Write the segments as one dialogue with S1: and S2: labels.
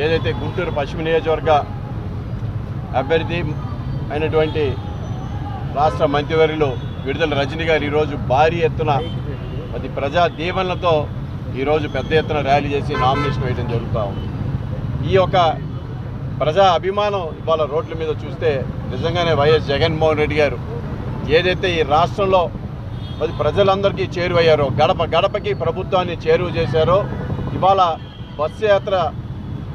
S1: ఏదైతే గుంటూరు పశ్చిమ నియోజకవర్గ అభ్యర్థి అయినటువంటి రాష్ట్ర మంత్రివర్యులు విడుదల రజనీ గారు ఈరోజు భారీ ఎత్తున అది ప్రజా దీవెనలతో ఈరోజు పెద్ద ఎత్తున ర్యాలీ చేసి నామినేషన్ వేయడం జరుగుతూ ఉంది. ఈ యొక్క ప్రజా అభిమానం ఇవాళ రోడ్ల మీద చూస్తే నిజంగానే వైఎస్ జగన్మోహన్ రెడ్డి గారు ఏదైతే ఈ రాష్ట్రంలో అది ప్రజలందరికీ చేరువయ్యారో, గడప గడపకి ప్రభుత్వాన్ని చేరువ చేశారో, ఇవాళ బస్సు యాత్ర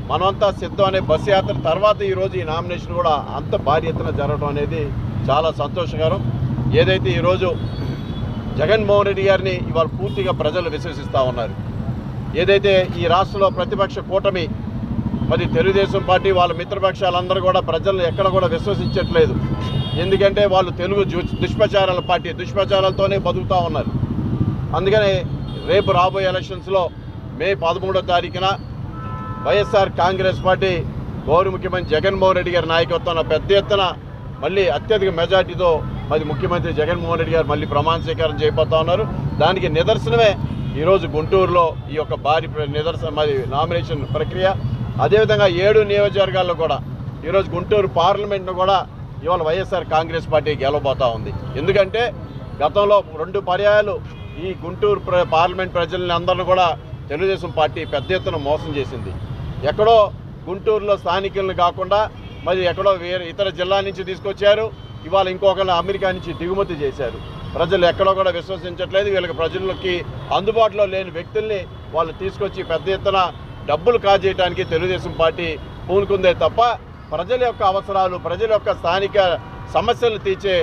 S1: మనమంతా సిద్ధం అనే బస్సు యాత్ర తర్వాత ఈరోజు ఈ నామినేషన్ కూడా అంత భారీ ఎత్తున జరగడం అనేది చాలా సంతోషకరం. ఏదైతే ఈరోజు జగన్మోహన్ రెడ్డి గారిని ఇవాళ పూర్తిగా ప్రజలు విశ్వసిస్తూ ఉన్నారు. ఏదైతే ఈ రాష్ట్రంలో ప్రతిపక్ష కూటమి మరి తెలుగుదేశం పార్టీ వాళ్ళ మిత్రపక్షాలందరూ కూడా ప్రజలను ఎక్కడ కూడా విశ్వసించట్లేదు. ఎందుకంటే వాళ్ళు తెలుగు దుష్ప్రచారాల పార్టీ, దుష్ప్రచారాలతోనే బతుకుతూ ఉన్నారు. అందుకని రేపు రాబోయే ఎలక్షన్స్లో మే 13వ తారీఖున వైఎస్ఆర్ కాంగ్రెస్ పార్టీ గౌరవ ముఖ్యమంత్రి జగన్మోహన్ రెడ్డి గారి నాయకత్వంలో పెద్ద ఎత్తున మళ్ళీ అత్యధిక మెజార్టీతో మరి ముఖ్యమంత్రి జగన్మోహన్ రెడ్డి గారు మళ్ళీ ప్రమాణ స్వీకారం చేయబోతా ఉన్నారు. దానికి నిదర్శనమే ఈరోజు గుంటూరులో ఈ యొక్క భారీ నిదర్శన మరి నామినేషన్ ప్రక్రియ. అదేవిధంగా 7 నియోజకవర్గాల్లో కూడా ఈరోజు గుంటూరు పార్లమెంట్ను కూడా ఇవాళ వైఎస్ఆర్ కాంగ్రెస్ పార్టీ గెలవబోతూ ఉంది. ఎందుకంటే గతంలో 2 పర్యాయాలు ఈ గుంటూరు పార్లమెంట్ ప్రజలని అందరిని కూడా తెలుగుదేశం పార్టీ పెద్ద ఎత్తున మోసం చేసింది. ఎక్కడో గుంటూరులో స్థానికులను కాకుండా మరి ఎక్కడో వేరే ఇతర జిల్లా నుంచి తీసుకొచ్చారు. ఇవాళ ఇంకొకరు అమెరికా నుంచి దిగుమతి చేశారు. ప్రజలు ఎక్కడో కూడా విశ్వసించట్లేదు. వీళ్ళకి ప్రజలకి అందుబాటులో లేని వ్యక్తుల్ని వాళ్ళు తీసుకొచ్చి పెద్ద ఎత్తున డబ్బులు కాజేయడానికి తెలుగుదేశం పార్టీ పూనుకుందే తప్ప ప్రజల యొక్క అవసరాలు, ప్రజల యొక్క స్థానిక సమస్యలు తీర్చే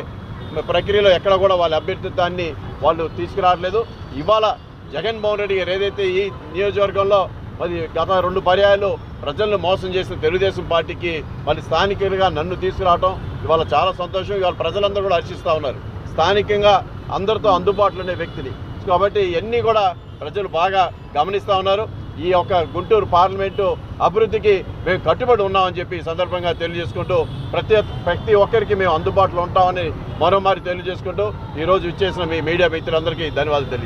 S1: ప్రక్రియలో ఎక్కడ కూడా వాళ్ళ అభ్యర్థిత్వాన్ని వాళ్ళు తీసుకురావట్లేదు. ఇవాళ జగన్మోహన్ రెడ్డి గారు ఏదైతే ఈ నియోజకవర్గంలో మరి గత 2 పర్యాయాలు ప్రజలను మోసం చేసిన తెలుగుదేశం పార్టీకి మరి స్థానికులుగా నన్ను తీసుకురావడం ఇవాళ చాలా సంతోషం. ఇవాళ ప్రజలందరూ కూడా హర్షిస్తూ ఉన్నారు. స్థానికంగా అందరితో అందుబాటులో ఉండే వ్యక్తిని కాబట్టి ఇవన్నీ కూడా ప్రజలు బాగా గమనిస్తూ ఉన్నారు. ఈ యొక్క గుంటూరు పార్లమెంటు అభివృద్ధికి మేము కట్టుబడి ఉన్నామని చెప్పి ఈ సందర్భంగా తెలియజేసుకుంటూ ప్రతి ఒక్కరికి మేము అందుబాటులో ఉంటామని మరోమారి తెలియజేసుకుంటూ ఈరోజు ఇచ్చేసిన మీ మీడియా మిత్రులందరికీ ధన్యవాదాలు తెలియజేస్తాను.